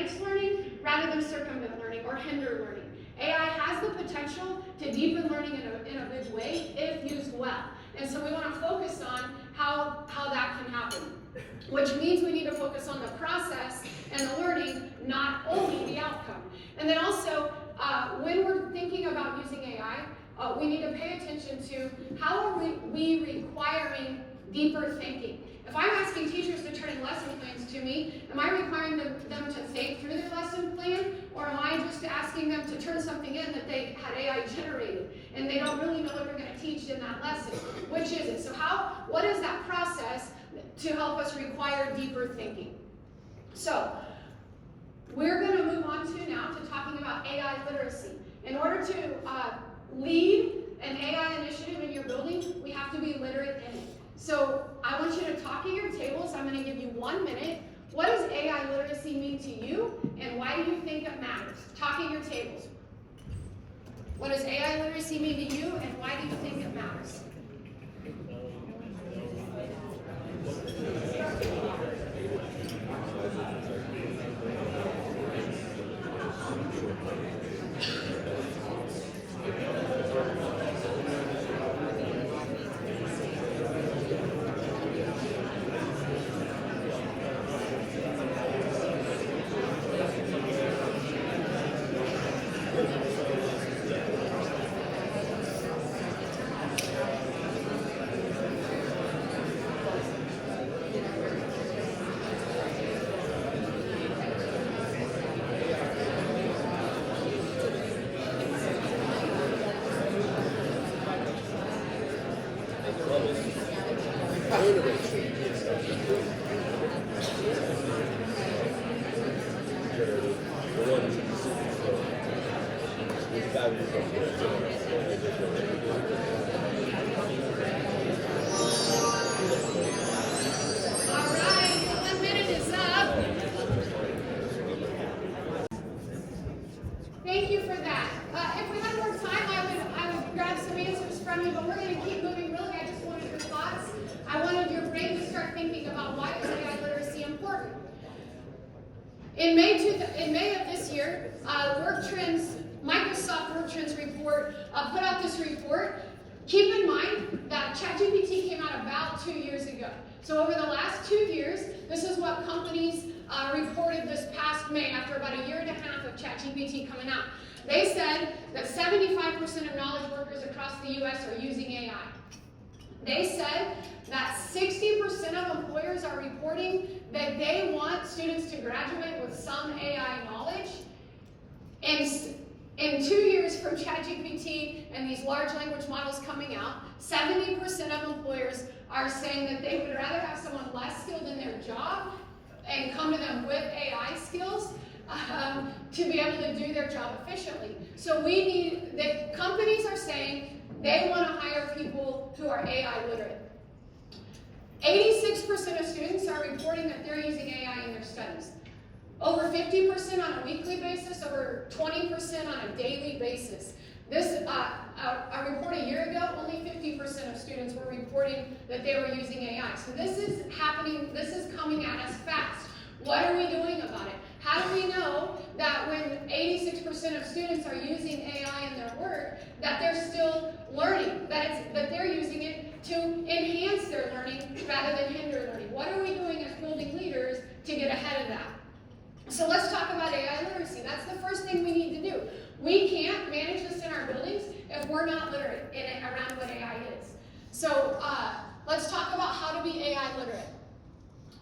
enhance learning rather than circumvent learning or hinder learning. AI has the potential to deepen learning in a big way if used well. And so we want to focus on how that can happen, which means we need to focus on the process and the learning, not only the outcome. And then also, when we're thinking about using AI, we need to pay attention to how are we requiring deeper thinking. If I'm asking teachers to turn in lesson plans to me, am I requiring them to think through their lesson plan, or am I just asking them to turn something in that they had AI generated and they don't really know what they're going to teach in that lesson? Which is it? So what is that process to help us require deeper thinking? So we're going to move on to now to talking about AI literacy. In order to lead an AI initiative in your building, we have to be literate in it. So I want you to talk at your tables. I'm going to give you 1 minute. What does AI literacy mean to you, and why do you think it matters? Talk at your tables. What does AI literacy mean to you, and why do you think it matters? Thank you for that. If we had more time, I would grab some answers from you, but we're going to keep moving. Really, I just wanted your thoughts. I wanted your brain to start thinking about why is AI literacy important. In May of this year, Microsoft Work Trends report put out this report. Keep in mind that ChatGPT came out about 2 years ago. So over the last 2 years, this is what companies reported this past May after about a year and a half of ChatGPT coming out. They said that 75% of knowledge workers across the U.S. are using AI. They said that 60% of employers are reporting that they want students to graduate with some AI knowledge. And in 2 years from ChatGPT and these large language models coming out, 70% of employers are saying that they would rather have someone less skilled in their job and come to them with AI skills to be able to do their job efficiently. So the companies are saying they want to hire people who are AI literate. 86% of students are reporting that they're using AI in their studies. Over 50% on a weekly basis, over 20% on a daily basis. This, a report a year ago, only 50% of students were reporting that they were using AI. So this is happening, this is coming at us fast. What are we doing about it? How do we know that when 86% of students are using AI in their work, that they're still learning, that they're using it to enhance their learning rather than hinder learning? What are we doing as building leaders to get ahead of that? So let's talk about AI literacy. That's the first thing we need to do. We can't manage this in our buildings if we're not literate in it around what AI is. So let's talk about how to be AI literate.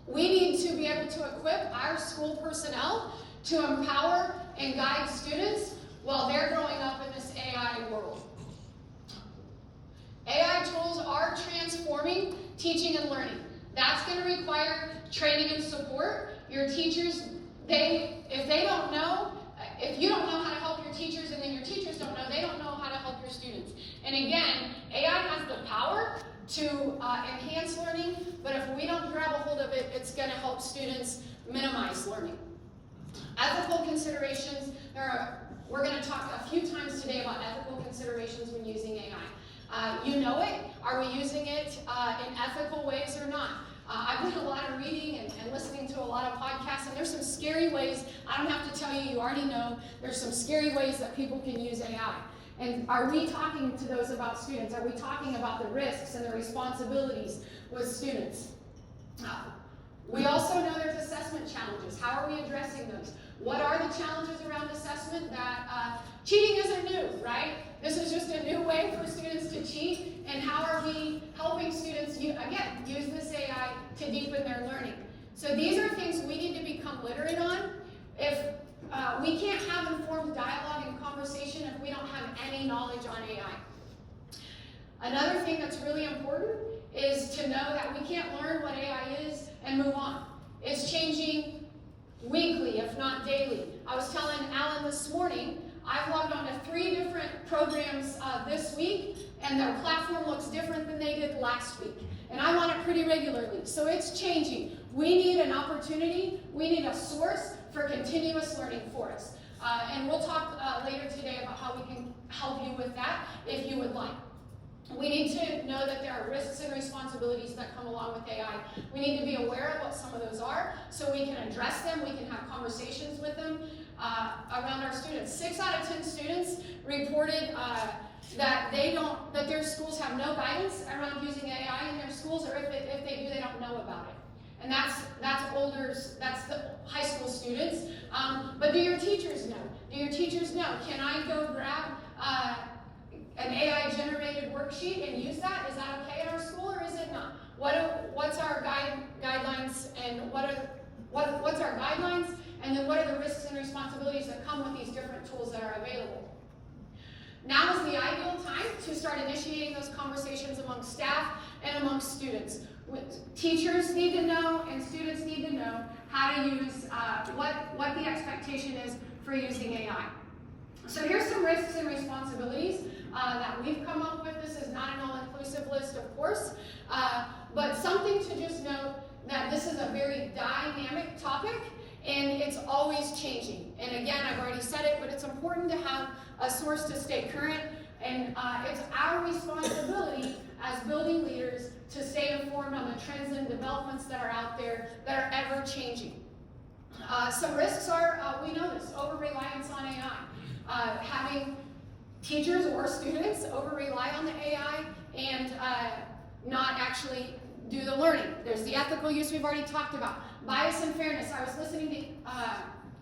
We need to be able to equip our school personnel to empower and guide students while they're growing up in this AI world. AI tools are transforming teaching and learning. That's going to require training and support. Your teachers, if you don't know how to help your teachers and then your teachers don't know, they don't know how to help your students. And again, AI has the power to enhance learning, but if we don't grab a hold of it, it's going to help students minimize learning. Ethical considerations, we're going to talk a few times today about ethical considerations when using AI. You know it. Are we using it in ethical ways or not? I've done a lot of reading and listening to a lot lot of podcasts, and there's some scary ways. I don't have to tell you, you already know, there's some scary ways that people can use AI. And are we talking to those about students? Are we talking about the risks and the responsibilities with students? We also know there's assessment challenges. How are we addressing those? What are the challenges around assessment? That cheating isn't new, right? This is just a new way for students to cheat. And how are we helping students, again, use this AI to deepen their learning? So these are things we need to become literate on. If we can't have informed dialogue and conversation if we don't have any knowledge on AI. Another thing that's really important is to know that we can't learn what AI is and move on. It's changing weekly, if not daily. I was telling Alan this morning, I've logged on to 3 different programs this week, and their platform looks different than they did last week. And I'm on it pretty regularly, so it's changing. We need an opportunity, we need a source for continuous learning for us. And we'll talk later today about how we can help you with that if you would like. We need to know that there are risks and responsibilities that come along with AI. We need to be aware of what some of those are so we can address them, we can have conversations with them around our students. 6 out of 10 students reported that their schools have no guidance around using AI in their schools, or if they do, they don't know about it. And that's the high school students. But do your teachers know? Do your teachers know? Can I go grab an AI-generated worksheet and use that? Is that okay in our school, or is it not? What's our guidelines, and what's our guidelines, and then what are the risks and responsibilities that come with these different tools that are available? Now is the ideal time to start initiating those conversations among staff and among students. Teachers need to know, and students need to know how to use what the expectation is for using AI. So here's some risks and responsibilities that we've come up with. This is not an all-inclusive list, of course, but something to just note that this is a very dynamic topic, and it's always changing. And again, I've already said it, but it's important to have a source to stay current, and it's our responsibility as building leaders to stay informed on the trends and developments that are out there that are ever changing. Some risks are, we know this, over-reliance on AI. Having teachers or students over-rely on the AI and not actually do the learning. There's the ethical use we've already talked about. Bias and fairness. I was listening to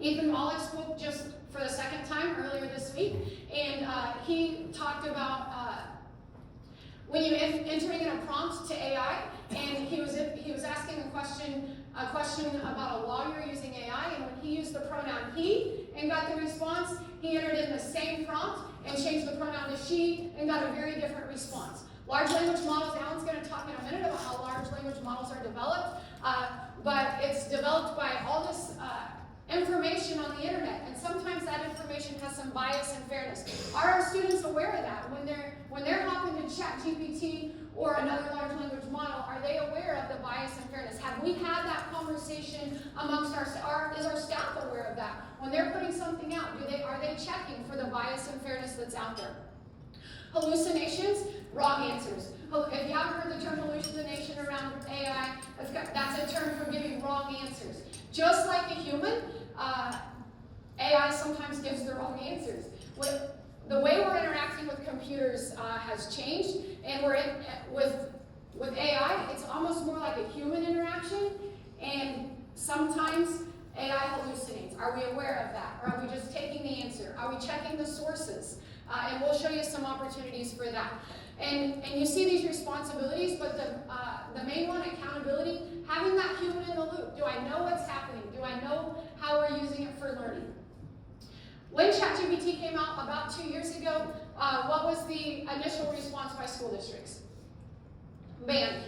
Ethan Mollick's book just for the second time earlier this week, and he talked about when you entering in a prompt to AI, and he was asking a question about a lawyer using AI, and when he used the pronoun he and got the response, he entered in the same prompt and changed the pronoun to she and got a very different response. Large language models, Alan's going to talk in a minute about how large language models are developed, but it's developed by all this information on the internet, and sometimes that information has some bias and fairness. Are our students aware of that? When they're hopping to ChatGPT or another large language model, are they aware of the bias and fairness? Have we had that conversation amongst is our staff aware of that? When they're putting something out, are they checking for the bias and fairness that's out there? Hallucinations, wrong answers. If you haven't heard the term hallucination around AI, that's a term for giving wrong answers. Just like a human, AI sometimes gives the wrong answers. The way we're interacting with computers has changed, and with AI, it's almost more like a human interaction, and sometimes AI hallucinates. Are we aware of that? Or are we just taking the answer? Are we checking the sources? And we'll show you some opportunities for that. And you see these responsibilities, but the main one, accountability, having that human in the loop. Do I know what's happening? Do I know how we're using it for learning? When ChatGPT came out about 2 years ago, what was the initial response by school districts? Ban.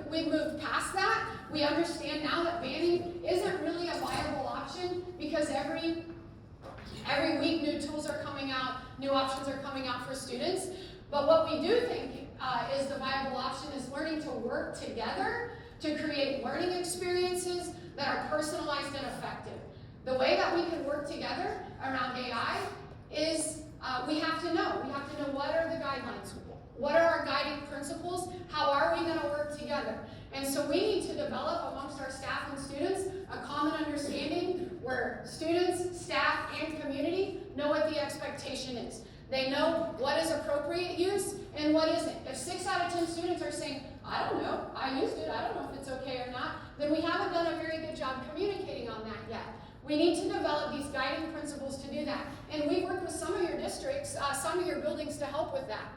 We've moved past that. We understand now that banning isn't really a viable option because every week new tools are coming out, new options are coming out for students. But what we do think is the viable option is learning to work together to create learning experiences that are personalized and effective. The way that we can work together around AI is we have to know. We have to know what are the guidelines, what are our guiding principles, how are we going to work together. And so we need to develop amongst our staff and students a where students, staff, and community know what the expectation is. They know what is appropriate use and what isn't. If 6 out of 10 students are saying, I don't know, I used it, I don't know if it's okay or not, then we haven't done a very good job communicating on that yet. We need to develop these guiding principles to do that. And we work with some of your districts, some of your buildings to help with that.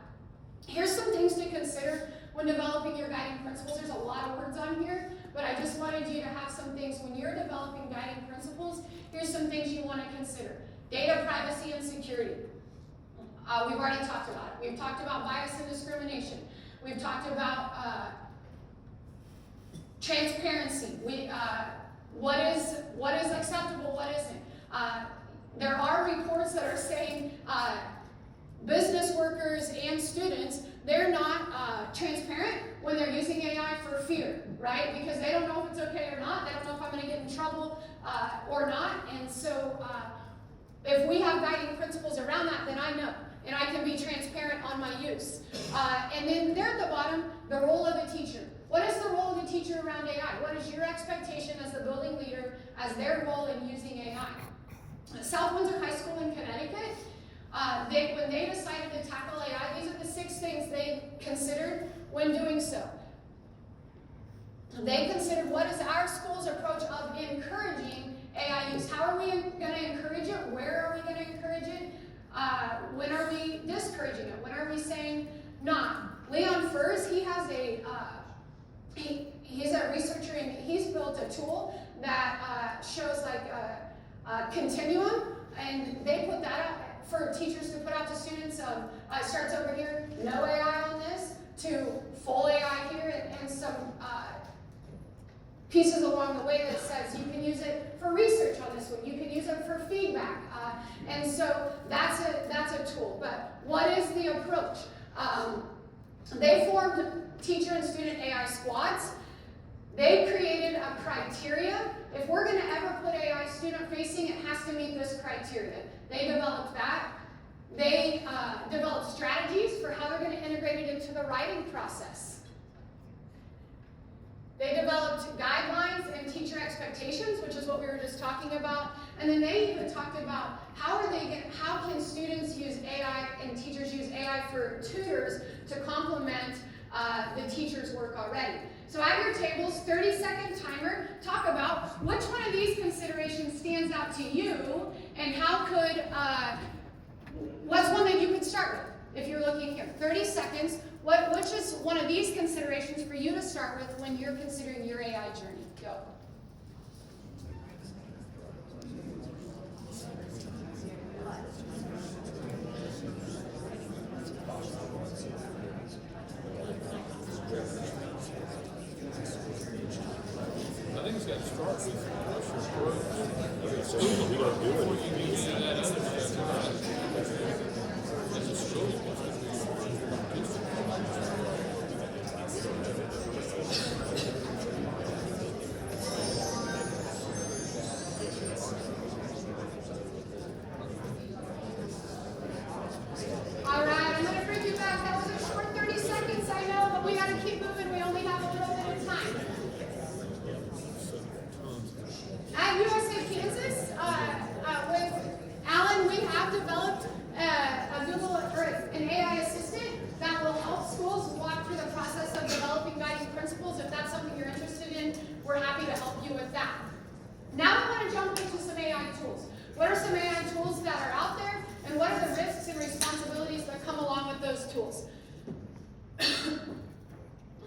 Here's some things to consider when developing your guiding principles. There's a lot of words on here, but I just wanted you to have some things when you're developing guiding principles. Here's some things you want to consider. Data privacy and security. We've already talked about it. We've talked about bias and discrimination. We've talked about transparency. What is acceptable, what isn't. There are reports that are saying business workers and students, they're not transparent when they're using AI for fear, right? Because they don't know if it's okay or not. They don't know if I'm going to get in trouble or not. And so if we have guiding principles around that, then I know. And I can be transparent on my use. And then there at the bottom, the role of the teacher. What is the role of the teacher around AI? What is your expectation as the building leader as their role in using AI? South Windsor High School in Connecticut, when they decided to tackle AI, these are the 6 things they considered when doing so. They considered what is our school's approach of encouraging AI use. How are we going to encourage it? Where are we going to encourage it? When are we discouraging it? When are we saying not? Leon Furs, he has he's a researcher and he's built a tool that shows like a continuum, and they put that out for teachers to put out to students. It starts over here, no AI on this, to full AI here, and some pieces along the way that says you can use it for research on this one, you can use it for feedback, and so that's a tool. But what is the approach? They formed teacher and student AI squads. They created a criteria. If we're going to ever put AI student facing, it has to meet this criteria. They developed that. They developed strategies for how they're going to integrate it into the writing process. They developed guidelines and teacher expectations, which is what we were just talking about. And then they even talked about how can students use AI and teachers use AI for tutors to complement the teacher's work already. So at your tables, 30-second timer, talk about which one of these considerations stands out to you, and how could, what's one that you could start with if you're looking here. 30 seconds, which is one of these considerations for you to start with when you're considering your AI journey? Go. I think it's got to start with your growth. So you got to do it. Before you can do that other stuff, that's a story. All right, I'm going to bring you back. That was a short 30 seconds, I know, but we got to keep moving. We only have a little bit of time. At USA Kansas, with Alan, we have developed a Google or an AI assistant that will help schools walk through the process of developing guiding principles. If that's something you're interested in, we're happy to help you with that. Now I want to jump into some AI tools. What are some AI tools that are out there, and what are the risks and responsibilities that come along with those tools?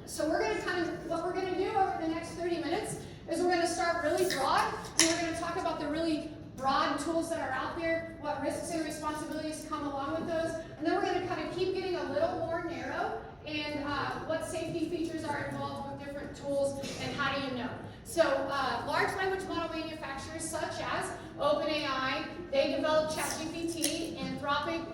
So we're going to what we're going to do over the next 30 minutes is we're going to start really broad, and we're going to talk about the really broad tools that are out there, what risks and responsibilities come along with those, and then we're going to kind of keep getting a little more narrow and what safety features are involved with different tools and how do you know. So large language model manufacturers such as OpenAI, they developed ChatGPT, Anthropic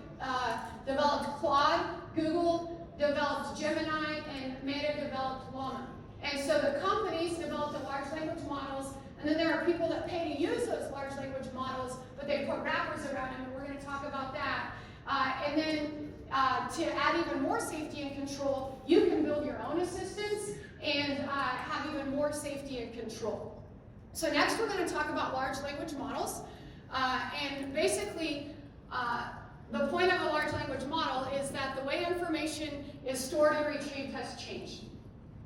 developed Claude, Google developed Gemini, and Meta developed Llama. And so the companies develop the large language models, and then there are people that pay to use those large language models, but they put wrappers around them, and we're going to talk about that. And then to add even more safety and control, you can build your own assistants and have even more safety and control. So next we're going to talk about large language models. And basically, the point of a large language model is that the way information is stored and retrieved has changed.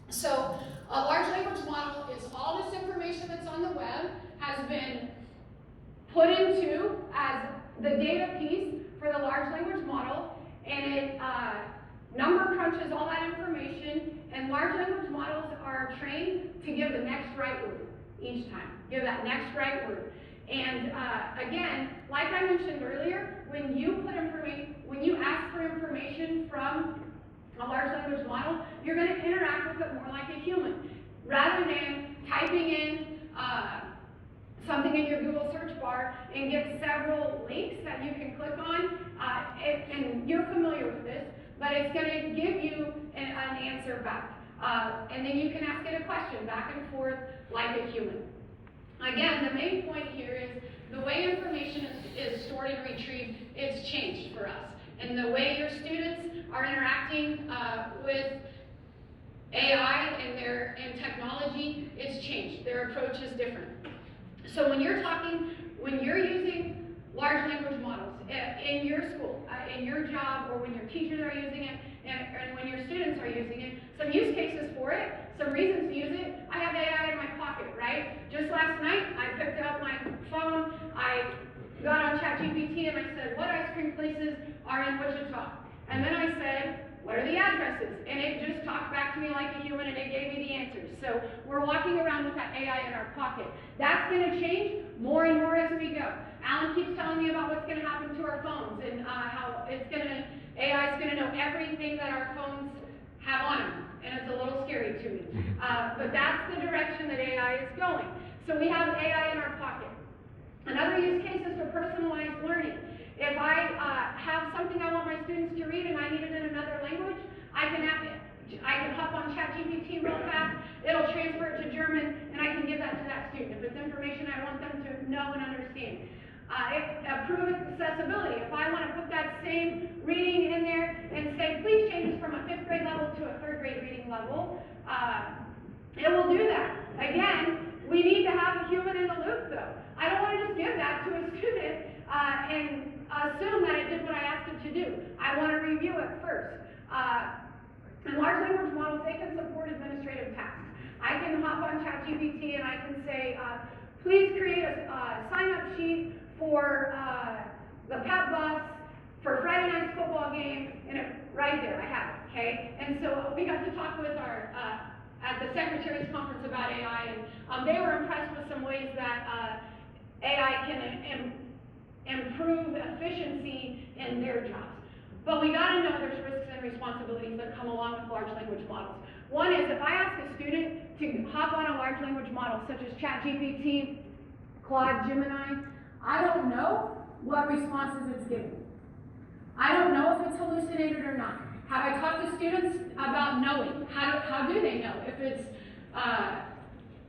So a large language model is all this information that's on the web has been put into as the data piece for the large language model, and it number crunches all that information, and large language models are trained to give the next right word each time. Give that next right word. And again, like I mentioned earlier, when you ask for information from a large language model, you're going to interact with it more like a human, rather than typing in something in your Google search bar and get several links that you can click on. And you're familiar with this, but it's going to give you an answer back. And then you can ask it a question back and forth like a human. Again, the main point here is the way information is stored and retrieved, it's changed for us. And the way your students are interacting with AI and technology, it's changed. Their approach is different. So when you're using large language models in your school, in your job, or when your teachers are using it, and when your students are using it, some use cases for it, some reasons to use it. I have AI in my pocket, right? Just last night, I picked up my phone, I got on ChatGPT, and I said, what ice cream places are in Wichita? And then I said, what are the addresses? And it just talked back to me like a human, and it gave me the answers. So we're walking around with that AI in our pocket. That's going to change more and more as we go. Alan keeps telling me about what's going to happen to our phones, and how AI is going to know everything that our phones have on them. And it's a little scary to me. But that's the direction that AI is going. So we have AI in our pocket. Another use case is for personalized learning. If I have something I want my students to read and I need it in another language, I can hop on ChatGPT real fast, it'll transfer it to German, and I can give that to that student if it's information I want them to know and understand. Improved accessibility. If I want to put that same reading in there and say, please change this from a 5th grade level to a 3rd grade reading level, it will do that. Again, we need to have a human in the loop though. I don't want to just give that to a student and assume that it did what I asked it to do. I want to review it first. And large language models, they can support administrative tasks. I can hop on ChatGPT and I can say, please create a sign-up sheet for the pep bus for Friday night's football game, and right there, I have it, okay? And so we got to talk with our, at the Secretary's Conference about AI, and they were impressed with some ways that AI can improve efficiency in their jobs. But we gotta know there's risks and responsibilities that come along with large language models. One is if I ask a student to hop on a large language model such as ChatGPT, Claude, Gemini, I don't know what responses it's giving. I don't know if it's hallucinated or not. Have I talked to students about knowing? How do they know if it's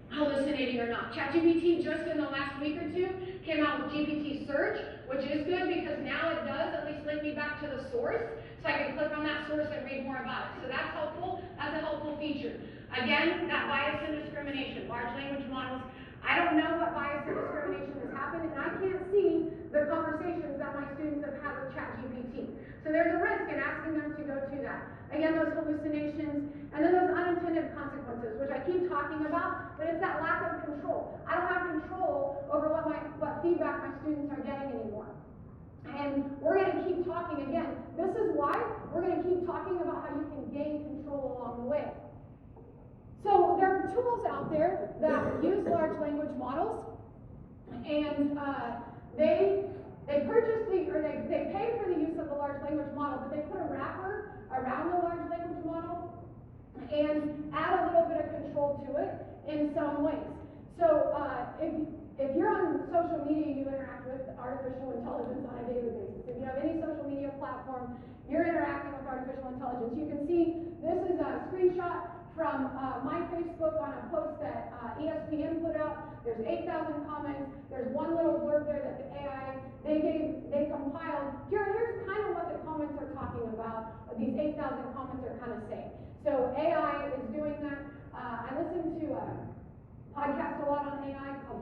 hallucinating or not? ChatGPT just in the last week or two came out with GPT search, which is good because now it does at least link me back to the source, so I can click on that source and read more about it. So that's helpful. That's a helpful feature. Again, that bias and discrimination. Large language models, I don't know what bias and discrimination has happened, and I can't see the conversations that my students have had with ChatGPT. So there's a risk in asking them to go to that. Again, those hallucinations, and then those unintended consequences, which I keep talking about, but it's that lack of control. I don't have control over what feedback my students are getting anymore. And we're going to keep talking again. This is why we're going to keep talking about how you can gain control along the way. So there are tools out there that use large language models, and they pay for the use of the large language model, but they put a wrapper around the large language model and add a little bit of control to it in some ways. So if you're on social media, you interact with artificial intelligence on a daily basis. If you have any social media platform, you're interacting with artificial intelligence. You can see this is a screenshot from my Facebook on a post that ESPN put out. There's 8,000 comments. There's one little blurb there that the AI, they compiled. Here's kind of what the comments are talking about. These 8,000 comments are kind of saying. So AI is doing that. I listen to a podcast a lot on AI called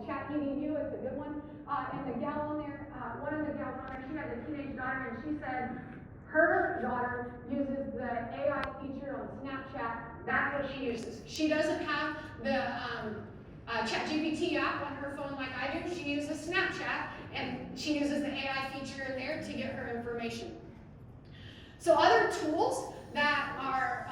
daughter, and she said her daughter uses the AI feature on Snapchat. That's what she uses. She doesn't have the ChatGPT app on her phone like I do. She uses Snapchat, and she uses the AI feature in there to get her information. So other tools that are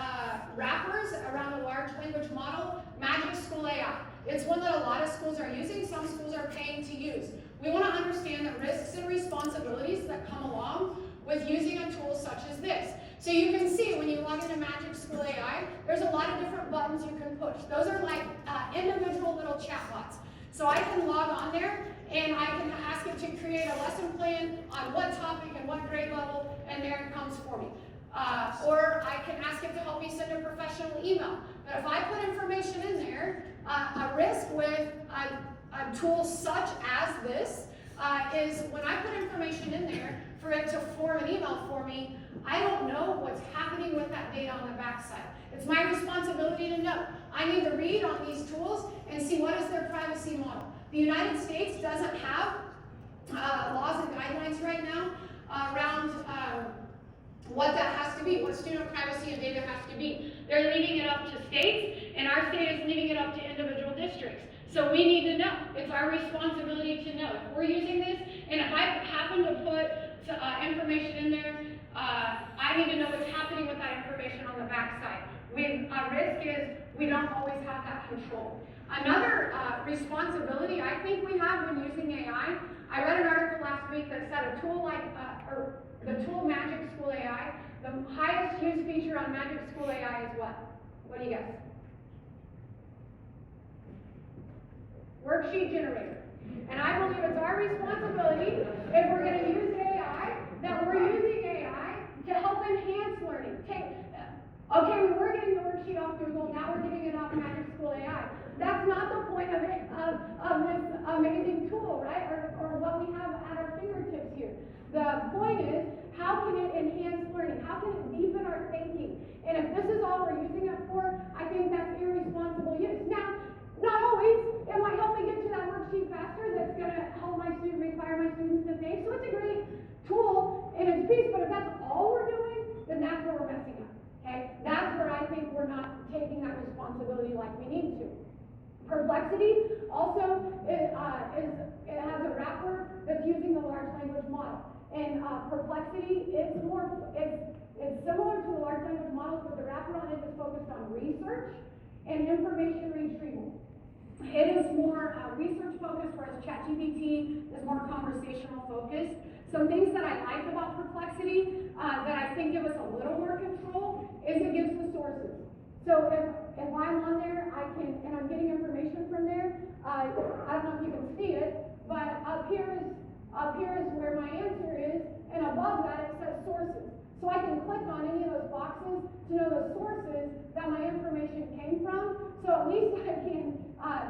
wrappers around a large language model, Magic School AI. It's one that a lot of schools are using, some schools are paying to use. We want to understand the risks and responsibilities that come along with using a tool such as this. So you can see when you log into Magic School AI, there's a lot of different buttons you can push. Those are like individual little chatbots. So I can log on there and I can ask it to create a lesson plan on what topic and what grade level, and there it comes for me. Or I can ask it to help me send a professional email. But if I put information in there, a risk with a tool such as this is when I put information in there for it to form an email for me, I don't know what's happening with that data on the backside. It's my responsibility to know. I need to read on these tools and see what is their privacy model. The United States doesn't have laws and guidelines right now around what that has to be, what student privacy and data has to be. They're leaving it up to states, and our state is leaving it up to individual districts. So we need to know. It's our responsibility to know. If we're using this, and if I happen to put information in there, I need to know what's happening with that information on the backside. Risk is we don't always have that control. Another responsibility I think we have when using AI, I read an article last week that said a tool like, the tool Magic School AI, the highest used feature on Magic School AI is what? What do you guess? Worksheet generator. And I believe it's our responsibility, if we're going to use AI, that we're using AI to help enhance learning. Okay, we were getting the worksheet off Google, now we're getting it off Magic School AI. That's not the point of it, of this amazing tool, right? Or what we have at our fingertips here. The point is, how can it enhance learning? How can it deepen our thinking? And if this is all we're using it for, I think that's irresponsible use. Now, not always. It might help me get to that worksheet faster. That's going to help require my students to think. So it's a great tool in its piece, but if that's all we're doing, then that's where we're messing up. Okay? That's where I think we're not taking that responsibility like we need to. Perplexity also it has a wrapper that's using the large language model. And Perplexity, it's similar to the large language models, but the wrapper on it is focused on research and information retrieval. It is more research focused, whereas ChatGPT is more conversational focused. Some things that I like about Perplexity that I think give us a little more control is it gives the sources. So if I'm on there, and I'm getting information from there, I don't know if you can see it, but up here is where my answer is, and above that it says sources. So I can click on any of those boxes to know the sources that my information came from, so at least I can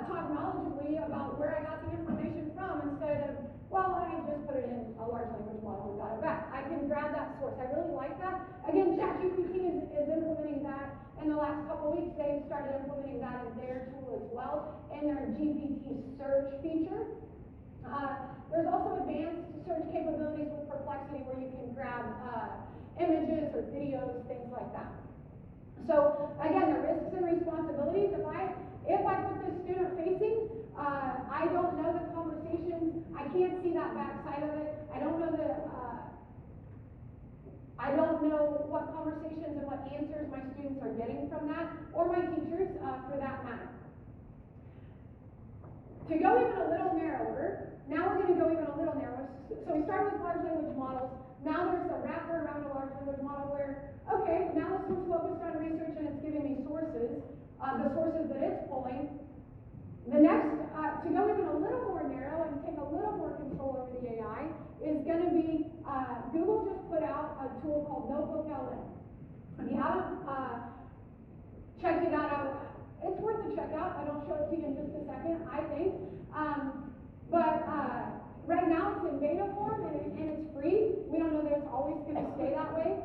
talk knowledgeably about where I got the information from instead of, well, I just put it in a large language model and got it back. I can grab that source. I really like that. Again, ChatGPT is implementing that. In the last couple of weeks, they've started implementing that in their tool as well, in their GPT search feature. There's also advanced search capabilities with Perplexity where you can grab images or videos, things like that. So again, the risks and responsibilities, if I put this student facing, I don't know the conversations, I can't see that backside of it, I don't know what conversations and what answers my students are getting from that, or my teachers for that matter. To go even a little narrower, now we're going to go even a little narrower. So we started with large language models. Now there's a wrapper around a large language model where, okay, now this one's focused on research and it's giving me sources, the sources that it's pulling. The next, to go even a little more narrow and take a little more control over the AI, is going to be, Google just put out a tool called Notebook LM. If you haven't checked it out, it's worth a check out. I don't show it to you in just a second, I think. Right now it's in beta form and it's free. We don't know that it's always going to stay that way.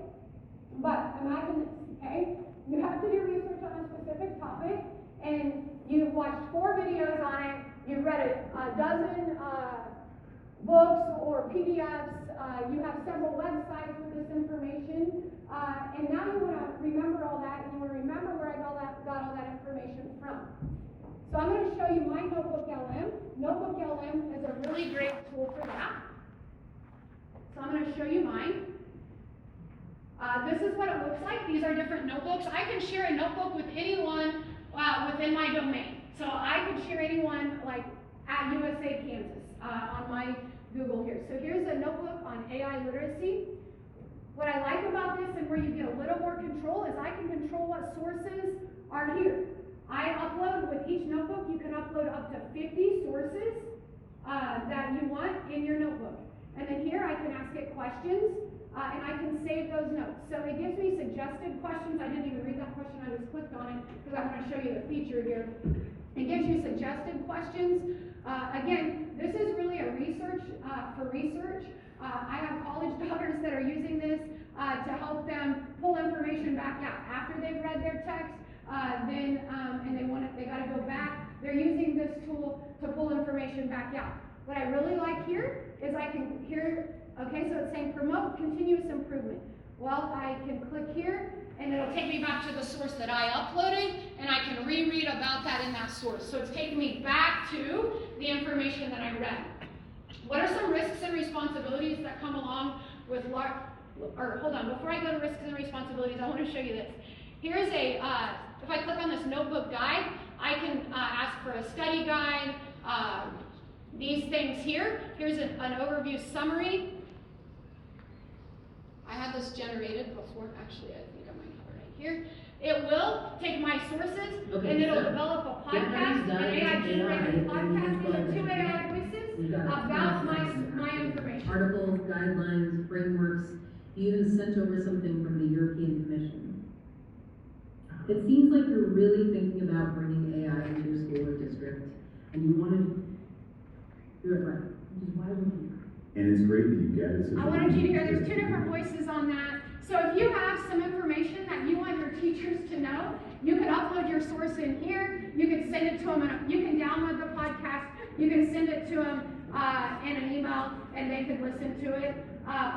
But imagine this, okay? You have to do research on a specific topic and you've watched 4 videos on it. You've read a dozen books or PDFs. You have several websites with this information. And now you want to remember all that, and you want to remember where I got all that information from. So I'm going to show you my Notebook LM. Notebook LM is a really great tool for that. So I'm going to show you mine. This is what it looks like. These are different notebooks. I can share a notebook with anyone within my domain. So I could share anyone like at USA Kansas on my Google here. So here's a notebook on AI literacy. What I like about this and where you get a little more control is I can control what sources are here. I upload with each notebook, you can upload up to 50 sources that you want in your notebook. And then here I can ask it questions and I can save those notes. So it gives me suggested questions. I didn't even read that question, I just clicked on it because I want to show you the feature here. It gives you suggested questions. Again, this is really a research for research. I have college daughters that are using this to help them pull information back out after they've read their text. And they got to go back. They're using this tool to pull information back out. What I really like here is I can hear. Okay, so it's saying promote continuous improvement. Well, I can click here, and it'll take me back to the source that I uploaded, and I can reread about that in that source. So it's taking me back to the information that I read. What are some risks and responsibilities that come along with hold on, before I go to risks and responsibilities, I want to show you this. Here's if I click on this notebook guide, I can ask for a study guide, these things here. Here's an overview summary. I had this generated before, actually I think I might have it right here. It will take my sources and it'll develop a podcast, an AI-generated podcast. These are 2 AI voices about my information. Articles, guidelines, frameworks. You even sent over something from the European Commission. It seems like you're really thinking about bringing AI into your school or district, and you want to do it right, which is why we're here. And it's great that you gathered such I wanted you to hear there's 2 different voices on that. So if you have some information that you want your teachers to know, you can upload your source in here, you can send it to them, you can download the podcast, you can send it to them in an email, and they can listen to it.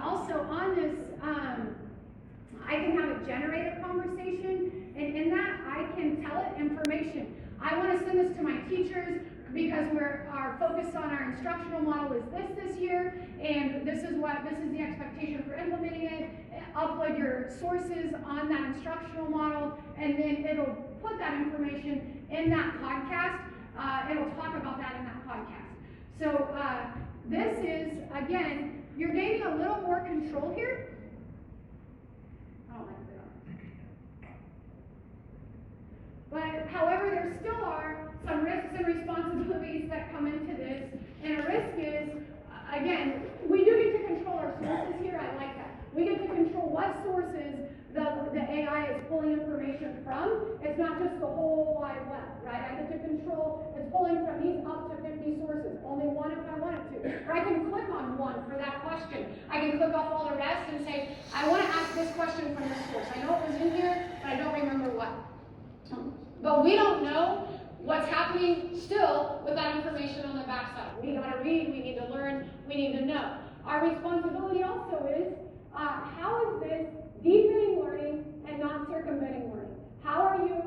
Also on this, I can have it generate a conversation, and in that I can tell it information. I want to send this to my teachers because our focus on our instructional model is this year, and this is the expectation for implementing it. Upload your sources on that instructional model, and then it'll put that information in that podcast. It'll talk about that in that podcast. So this is, again, you're gaining a little more control here. But however, there still are some risks and responsibilities that come into this. And a risk is, again, we do get to control our sources here. I like that. We get to control what sources the AI is pulling information from. It's not just the whole wide web, right? I get to control, it's pulling from these up to 50 sources, only one if I wanted to. Or I can click on one for that question. I can click off all the rest and say, I want to ask this question from this source. I know it was in here, but I don't remember what. But we don't know what's happening still with that information on the backside. We gotta read, we need to learn, we need to know. Our responsibility also is, how is this deepening learning and not circumventing learning? How are you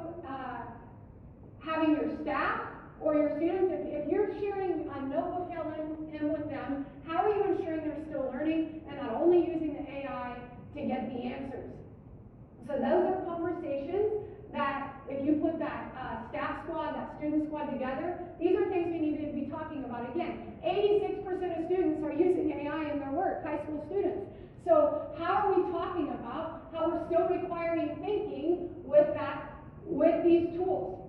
having your staff or your students, if you're sharing a notebook LM with them, how are you ensuring they're still learning and not only using the AI to get the answers? So those are conversations that if you put that staff squad, that student squad together, these are things we need to be talking about. Again, 86% of students are using AI in their work, high school students. So how are we talking about how we're still requiring thinking with these tools?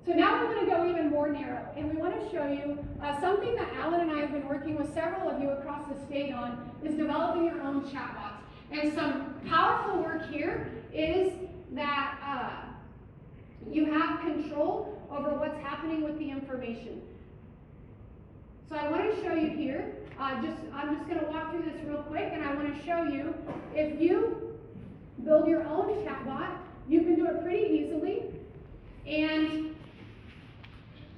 So now we're going to go even more narrow, and we want to show you something that Alan and I have been working with several of you across the state on, is developing your own chatbots. And some powerful work here is that you have control over what's happening with the information. So I want to show you here, I'm just going to walk through this real quick, and I want to show you, if you build your own chatbot, you can do it pretty easily, and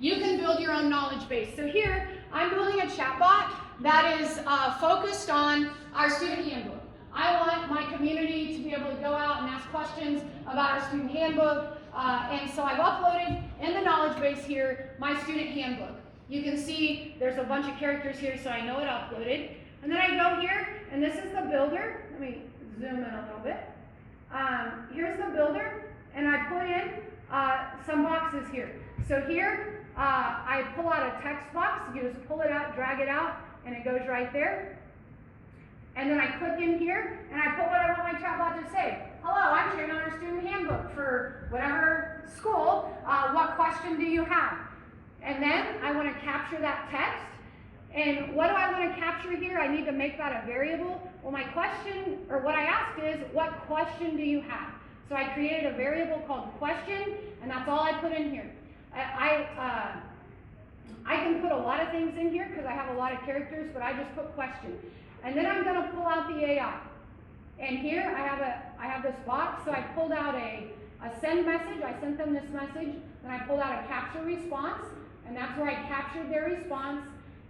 you can build your own knowledge base. So here, I'm building a chatbot that is focused on our student handbook. I want my community to be able to go out and ask questions about our student handbook. And so I've uploaded in the knowledge base here my student handbook. You can see there's a bunch of characters here, so I know it uploaded. And then I go here, and this is the builder. Let me zoom in a little bit. Here's the builder, and I put in some boxes here. So here, I pull out a text box. You just pull it out, drag it out, and it goes right there. And then I click in here, and I put what I want my chatbot to say. Hello, I'm trained on our student handbook for whatever school. What question do you have? And then I want to capture that text. And what do I want to capture here? I need to make that a variable. Well, my question, or what I asked is, what question do you have? So I created a variable called question, and that's all I put in here. I can put a lot of things in here because I have a lot of characters, but I just put question. And then I'm going to pull out the AI. And here I have this box, so I pulled out a send message. I sent them this message. Then I pulled out a capture response, and that's where I captured their response.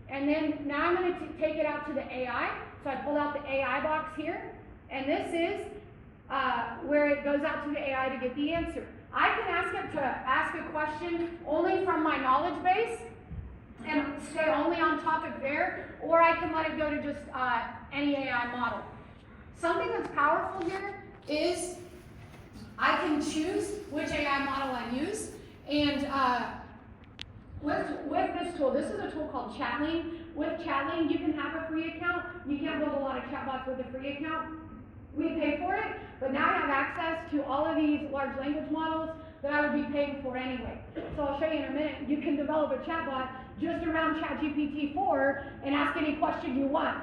And then now I'm going to take it out to the AI. So I pulled out the AI box here, and this is where it goes out to the AI to get the answer. I can ask it to ask a question only from my knowledge base and stay only on topic there, or I can let it go to just any AI model. Something that's powerful here is I can choose which AI model I use, and with this tool, this is a tool called Chatling. With Chatling, you can have a free account. You can't build a lot of chatbots with a free account. We pay for it, but now I have access to all of these large language models that I would be paying for anyway. So I'll show you in a minute. You can develop a chatbot just around ChatGPT-4 and ask any question you want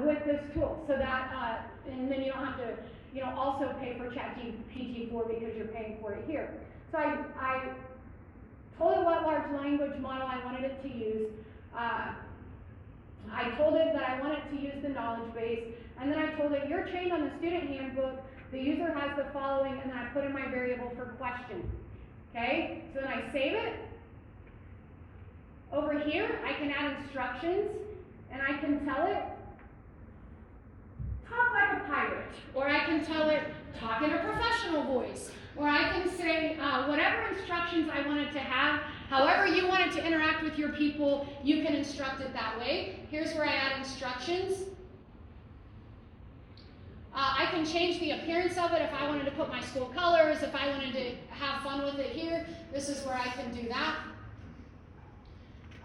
with this tool. So that, and then you don't have to, also pay for ChatGPT-4 because you're paying for it here. So I told it what large language model I wanted it to use. I told it that I wanted to use the knowledge base, and then I told it, you're trained on the student handbook, the user has the following, and then I put in my variable for question. Okay, so then I save it. Over here, I can add instructions, and I can tell it, talk like a pirate, or I can tell it, talk in a professional voice, or I can say whatever instructions I want it to have. However you want it to interact with your people, you can instruct it that way. Here's where I add instructions. I can change the appearance of it if I wanted to put my school colors, if I wanted to have fun with it here. This is where I can do that.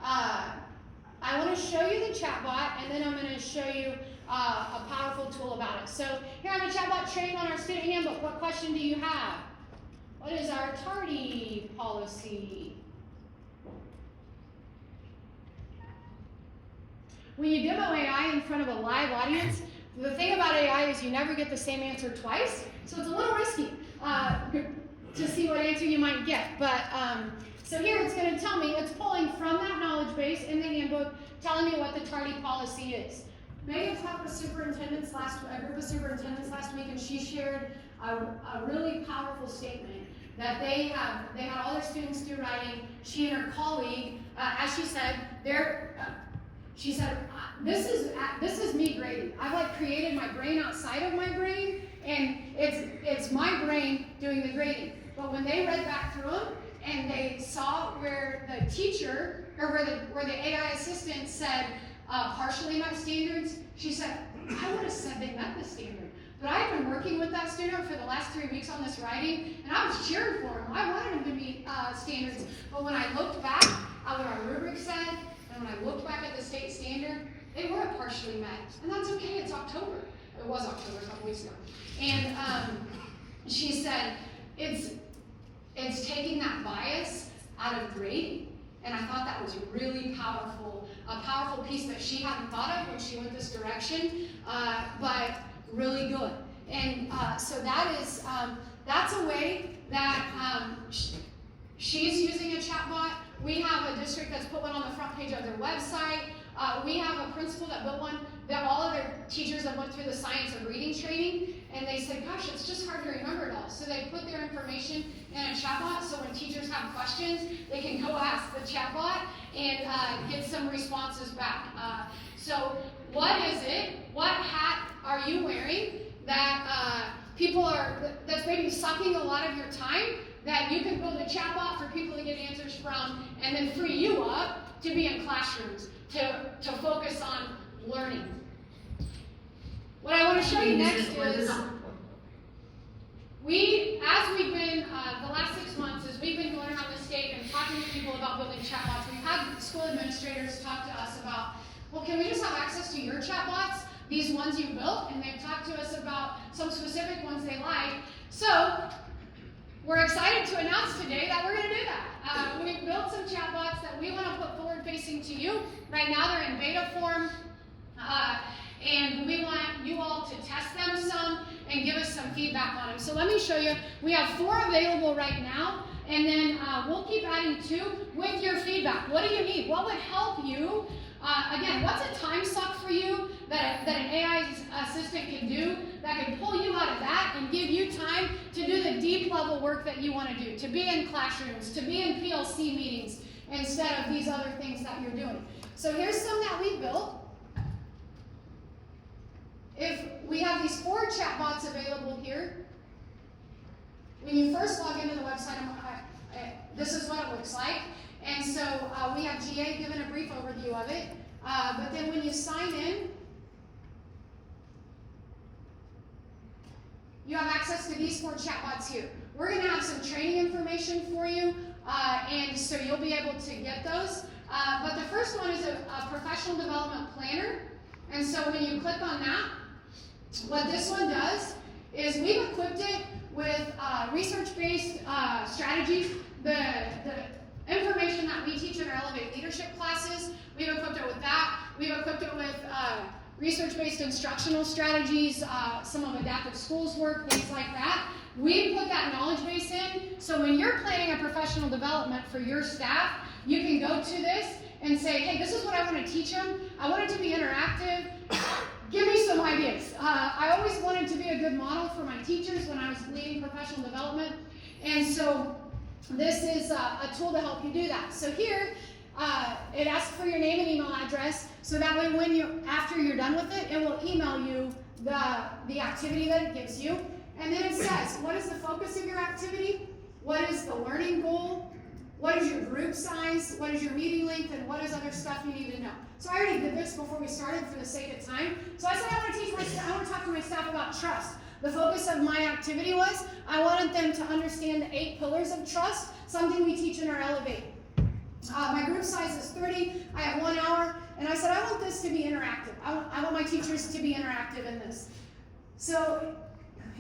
I want to show you the chatbot, and then I'm going to show you a powerful tool about it. So here I have a chatbot trained on our student handbook. What question do you have? What is our tardy policy? When you demo AI in front of a live audience, the thing about AI is you never get the same answer twice, so it's a little risky to see what answer you might get. But so here it's going to tell me, it's pulling from that knowledge base in the handbook, telling me what the tardy policy is. Megan talked with a group of superintendents last week, and she shared a really powerful statement that they had all their students do writing. She and her colleague, as she said, she said, this is me grading. I've created my brain outside of my brain, and it's my brain doing the grading. But when they read back through them and they saw where the teacher or where the AI assistant said partially met standards, she said, I would have said they met the standard. But I've been working with that student for the last 3 weeks on this writing, and I was cheering for him. I wanted him to meet standards. But when I looked back at what our rubric said, and when I looked back at the state standard, they were partially met. And that's okay, it's October. It was October, a couple weeks ago. And she said, it's taking that bias out of grading. And I thought that was really powerful, a powerful piece that she hadn't thought of when she went this direction, but really good. And so that's a way that she's using a chatbot. We have a district that's put one on the front page of their website. We have a principal that built one that all of their teachers have went through the science of reading training, and they said, gosh, it's just hard to remember it all. So they put their information in a chatbot, so when teachers have questions, they can go ask the chatbot and get some some responses back. So what is it? What hat are you wearing that that's maybe sucking a lot of your time, that you can build a chatbot for people to get answers from, and then free you up to be in classrooms, to focus on learning. What I want to show you next is, as we've been, the last 6 months, as we've been going around the state and talking to people about building chatbots, we've had school administrators talk to us about, well, can we just have access to your chatbots, these ones you built? And they've talked to us about some specific ones they like. So we're excited to announce today that we're going to do that. We've built some chatbots that we want to put forward-facing to you. Right now they're in beta form, and we want you all to test them some and give us some feedback on them. So let me show you. We have 4 available right now, and then we'll keep adding 2 with your feedback. What do you need? What would help you? Again, what's a time suck for you that an AI assistant can do that can pull you out of that and give you time to do the deep level work that you want to do, to be in classrooms, to be in PLC meetings instead of these other things that you're doing. So here's some that we built. If we have these 4 chatbots available here, when you first log into the website, this is what it looks like. And so we have GA giving a brief overview of it. But then when you sign in, you have access to these 4 chatbots here. We're going to have some training information for you, and so you'll be able to get those. But the first one is a professional development planner. And so when you click on that, what this one does is we've equipped it with research-based strategies. The information that we teach in our Elevate Leadership classes, we've equipped it with that. We've equipped it with research-based instructional strategies, some of adaptive schools work, things like that. We put that knowledge base in, so when you're planning a professional development for your staff, you can go to this and say, hey, this is what I want to teach them. I want it to be interactive. Give me some ideas. I always wanted to be a good model for my teachers when I was leading professional development, and so this is a tool to help you do that. So here, it asks for your name and email address, so that way when after you're done with it, it will email you the activity that it gives you. And then it says, what is the focus of your activity? What is the learning goal? What is your group size? What is your meeting length? And what is other stuff you need to know? So I already did this before we started for the sake of time. So I said I want to talk to my staff about trust. The focus of my activity was I wanted them to understand the 8 pillars of trust, something we teach in our Elevate. My group size is 30. I have 1 hour. And I said I want this to be interactive. I want my teachers to be interactive in this. So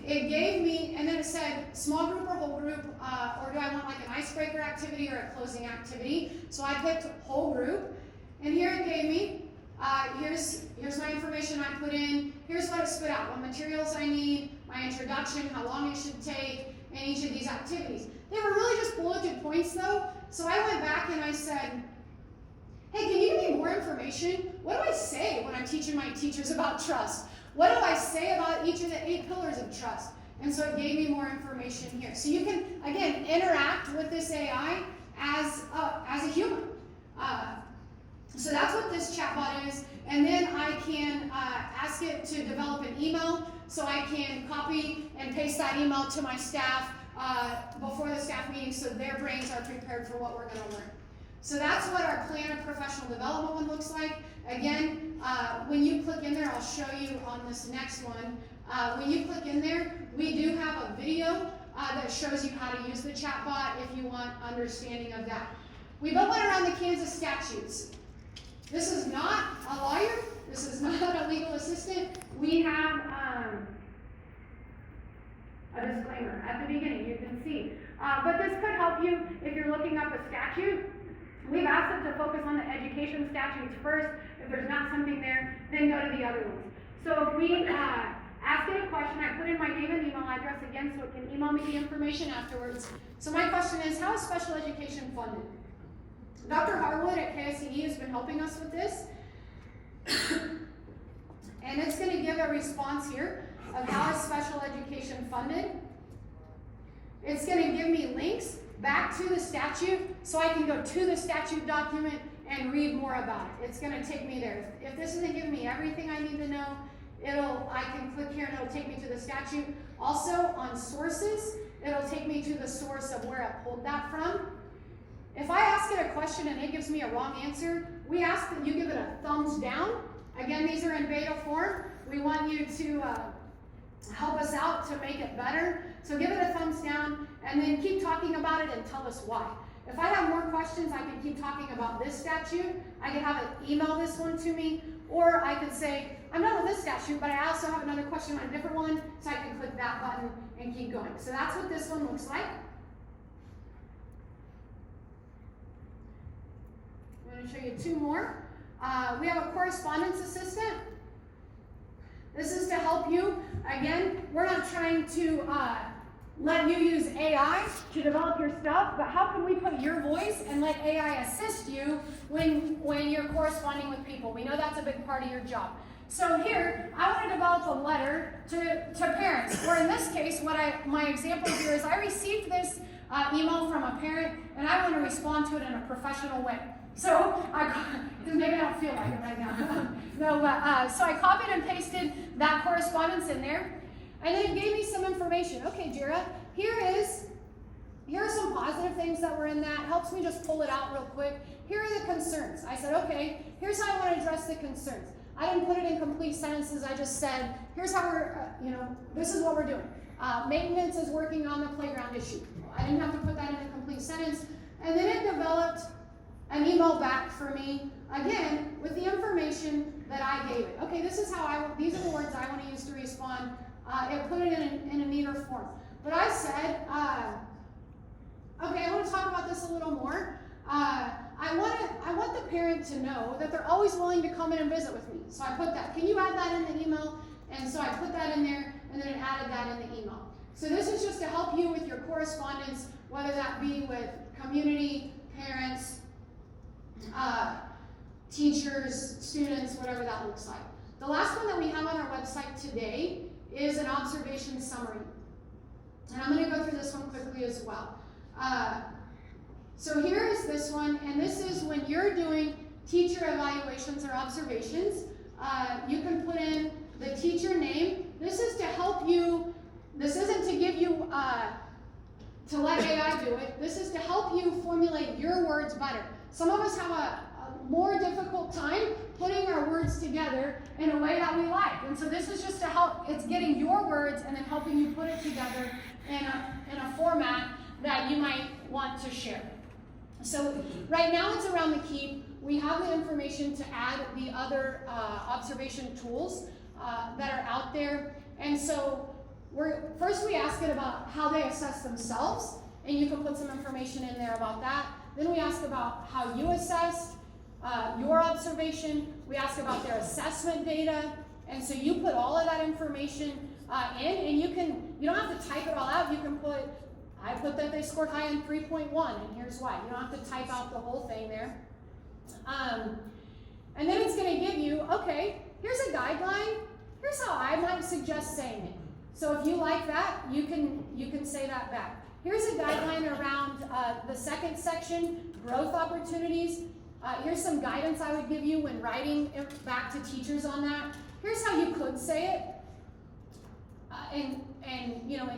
it gave me, and then it said small group or whole group, or do I want like an icebreaker activity or a closing activity? So I picked whole group, and here it gave me, here's my information I put in, here's what it spit out, what materials I need, my introduction, how long it should take, and each of these activities. They were really just bulleted points though, so I went back and I said, hey, can you give me more information? What do I say when I'm teaching my teachers about trust? What do I say about each of the 8 pillars of trust? And so it gave me more information here. So you can, again, interact with this AI as a human. So that's what this chatbot is. And then I can ask it to develop an email, so I can copy and paste that email to my staff before the staff meeting so their brains are prepared for what we're going to learn. So that's what our plan of professional development one looks like. Again, when you click in there, I'll show you on this next one. When you click in there, we do have a video that shows you how to use the chatbot if you want understanding of that. We built one around the Kansas statutes. This is not a lawyer. This is not a legal assistant. We have a disclaimer at the beginning, you can see. But this could help you if you're looking up a statute. We've asked it to focus on the education statutes first. If there's not something there, then go to the other ones. So if we ask it a question, I put in my name and email address again so it can email me the information afterwards. So my question is, how is special education funded? Dr. Harwood at KSCE has been helping us with this. And it's going to give a response here of how is special education funded. It's going to give me links back to the statute so I can go to the statute document and read more about it. It's gonna take me there. If this isn't giving me everything I need to know, I can click here and it'll take me to the statute. Also on sources, it'll take me to the source of where I pulled that from. If I ask it a question and it gives me a wrong answer, we ask that you give it a thumbs down. Again, these are in beta form. We want you to help us out to make it better. So give it a thumbs down and then keep talking about it and tell us why. If I have more questions, I can keep talking about this statute. I can have it email this one to me, or I can say, I'm done with this statute, but I also have another question on a different one, so I can click that button and keep going. So that's what this one looks like. I'm going to show you two more. We have a correspondence assistant. This is to help you. Again, we're not trying to let you use AI to develop your stuff, but how can we put your voice and let AI assist you when you're corresponding with people? We know that's a big part of your job. So here, I want to develop a letter to parents, or in this case, my example here is I received this email from a parent, and I want to respond to it in a professional way. So maybe I don't feel like it right now. No, but so I copied and pasted that correspondence in there, and then it gave me some information. Okay, Jira, here are some positive things that were in that. Helps me just pull it out real quick. Here are the concerns. I said, okay, here's how I want to address the concerns. I didn't put it in complete sentences. I just said, here's how we're, this is what we're doing. Maintenance is working on the playground issue. I didn't have to put that in a complete sentence. And then it developed an email back for me, again, with the information that I gave it. Okay, this is how these are the words I want to use to respond. It put it in a neater form. But I said, okay, I want to talk about this a little more. I want the parent to know that they're always willing to come in and visit with me. So I put that. Can you add that in the email? And so I put that in there, and then it added that in the email. So this is just to help you with your correspondence, whether that be with community, parents, teachers, students, whatever that looks like. The last one that we have on our website today is an observation summary. And I'm going to go through this one quickly as well. So here is this one, and this is when you're doing teacher evaluations or observations. You can put in the teacher name. This is to help you, this isn't to give you, to let AI do it. This is to help you formulate your words better. Some of us have a more difficult time putting our words together in a way that we like. And so this is just to help, it's getting your words and then helping you put it together in a format that you might want to share. So right now it's around the keep. We have the information to add the other observation tools that are out there. And so first we ask it about how they assess themselves, and you can put some information in there about that. Then we ask about how you assessed your observation. We ask about their assessment data. And so you put all of that information in, and you don't have to type it all out. You can I put that they scored high on 3.1, and here's why. You don't have to type out the whole thing there. And then it's going to give you, okay, here's a guideline. Here's how I might suggest saying it. So if you like that, you can say that back. Here's a guideline around the second section, growth opportunities. Here's some guidance I would give you when writing back to teachers on that. Here's how you could say it, in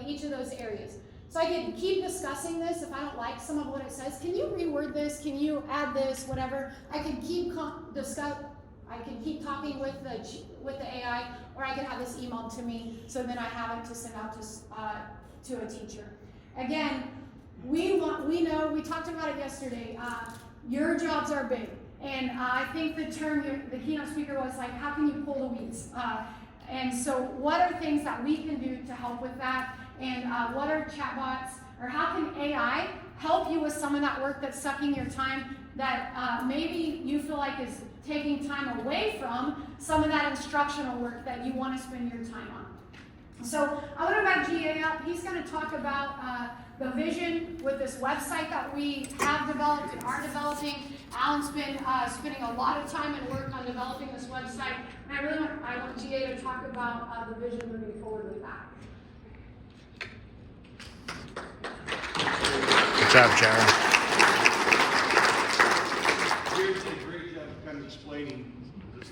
each of those areas. So I can keep discussing this if I don't like some of what it says. Can you reword this? Can you add this? Whatever. I can keep talking with the AI, or I can have this emailed to me, so then I have it to send out to a teacher. Again, we know, we talked about it yesterday. Your jobs are big, and I think the term the keynote speaker was like, how can you pull the weeds? And so what are things that we can do to help with that? And what are chatbots, or how can AI help you with some of that work that's sucking your time that maybe you feel like is taking time away from some of that instructional work that you want to spend your time on? So I want to invite GA up. He's going to talk about the vision with this website that we have developed and are developing. Alan's been spending a lot of time and work on developing this website, and I want GA to talk about the vision moving forward with that. Good job, Jared. Here's the kind of explaining this.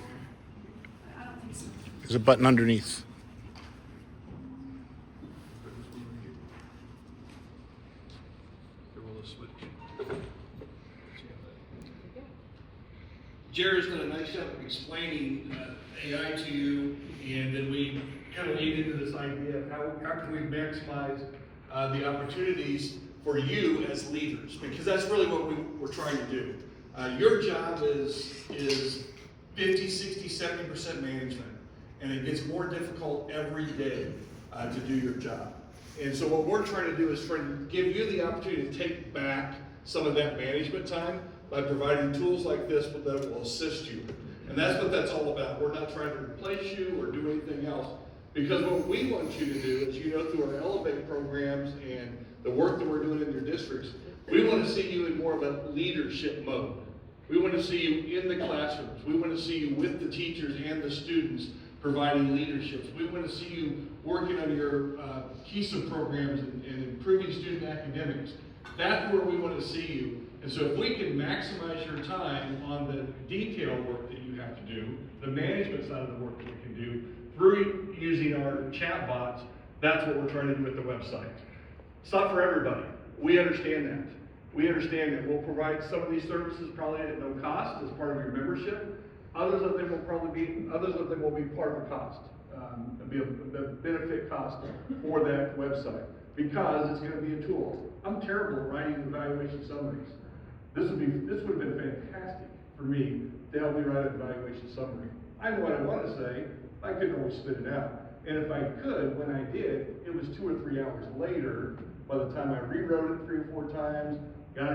I don't think so. There's a button underneath. Jared's done a nice job of explaining AI to you, and then we kind of lead into this idea of how can we maximize the opportunities for you as leaders, because that's really what we're trying to do. Your job is 50, 60, 70% management, and it gets more difficult every day to do your job. And so what we're trying to do is try to give you the opportunity to take back some of that management time by providing tools like this that will assist you. And that's what that's all about. We're not trying to replace you or do anything else. Because what we want you to do is, through our Elevate programs and the work that we're doing in your districts, we want to see you in more of a leadership mode. We want to see you in the classrooms. We want to see you with the teachers and the students providing leaderships. We want to see you working on your Keynote programs and improving student academics. That's where we want to see you. And so if we can maximize your time on the detail work that you have to do, the management side of the work that we can do, through using our chat bots, that's what we're trying to do with the website. It's not for everybody. We understand that. We understand that we'll provide some of these services probably at no cost as part of your membership. Others of them will be part of the cost. It'll be a benefit cost for that website because it's going to be a tool. I'm terrible at writing evaluation summaries. This would have been fantastic for me to help me write an evaluation summary. I know what I want to say, I couldn't always spit it out. And if I could, when I did, it was 2 or 3 hours later, by the time I rewrote it 3 or 4 times, got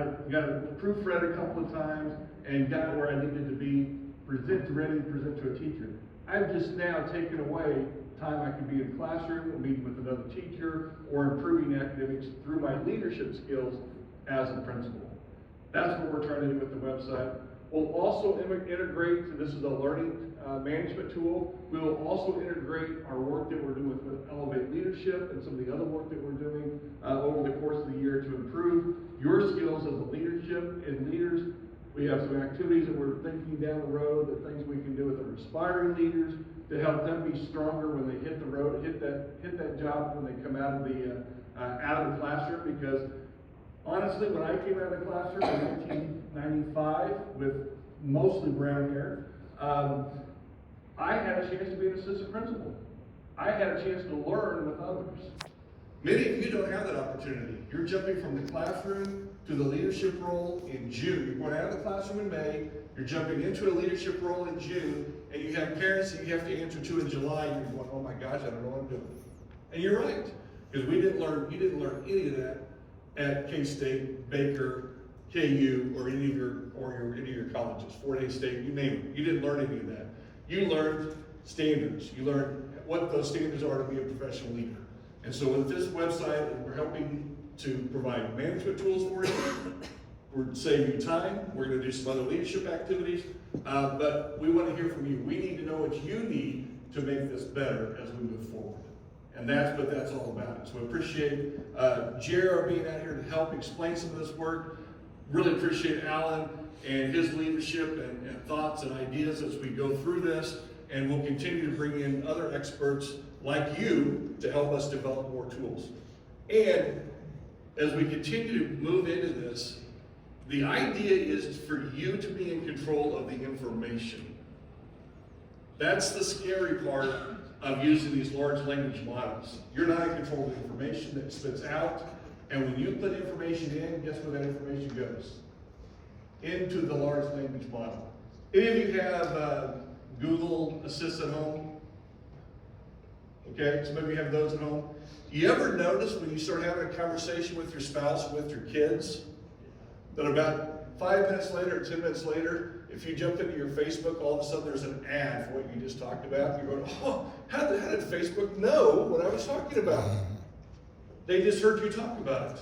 it proofread a couple of times, and got it where I needed to be ready to present to a teacher. I've just now taken away time I could be in the classroom, or meeting with another teacher, or improving academics through my leadership skills as a principal. That's what we're trying to do with the website. We'll also integrate, this is a learning management tool. We will also integrate our work that we're doing with Elevate Leadership and some of the other work that we're doing over the course of the year to improve your skills as a leadership and leaders. We have some activities that we're thinking down the road, the things we can do with our aspiring leaders to help them be stronger when they hit the road, hit that job when they come out of the classroom. Because honestly, when I came out of the classroom in 1995 with mostly brown hair, I had a chance to be an assistant principal. I had a chance to learn with others. Many of you don't have that opportunity. You're jumping from the classroom to the leadership role in June. You're going out of the classroom in May, you're jumping into a leadership role in June, and you have parents that you have to answer to in July, and you're going, oh my gosh, I don't know what I'm doing. And you're right, because you didn't learn any of that at K-State, Baker, KU, or any of your colleges, Fort Hays State, you name it. You didn't learn any of that. You learned standards. You learned what those standards are to be a professional leader. And so with this website, we're helping to provide management tools for you. We're saving you time. We're going to do some other leadership activities. But we want to hear from you. We need to know what you need to make this better as we move forward. And that's what that's all about. So I appreciate Jared being out here to help explain some of this work. Really appreciate Alan and his leadership and thoughts and ideas as we go through this. And we'll continue to bring in other experts like you to help us develop more tools. And as we continue to move into this, the idea is for you to be in control of the information. That's the scary part of using these large language models. You're not in control of the information that spits out, and when you put information in, guess where that information goes? Into the large language model. Any of you have Google Assistant at home? Okay, some of you have those at home. You ever notice when you start having a conversation with your spouse, with your kids, that about 5 minutes later or 10 minutes later, if you jump into your Facebook, all of a sudden there's an ad for what you just talked about. You're going, oh, how did Facebook know what I was talking about? They just heard you talk about it.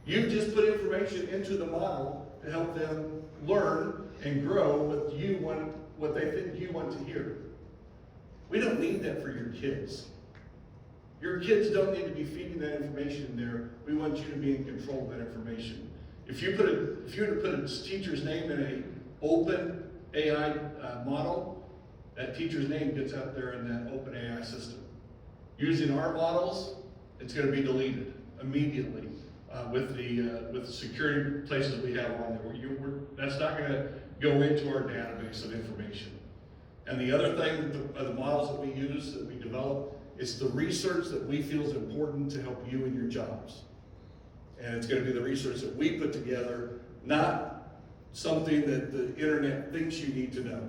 You've just put information into the model to help them learn and grow what they think you want to hear. We don't need that for your kids. Your kids don't need to be feeding that information there. We want you to be in control of that information. If you were to put a teacher's name in an open AI model, that teacher's name gets out there in that open AI system. Using our models, it's gonna be deleted immediately with the security places we have on there. That's not gonna go into our database of information. And the other thing, the models that we use, that we develop, is the research that we feel is important to help you in your jobs. And it's gonna be the research that we put together, not something that the internet thinks you need to know.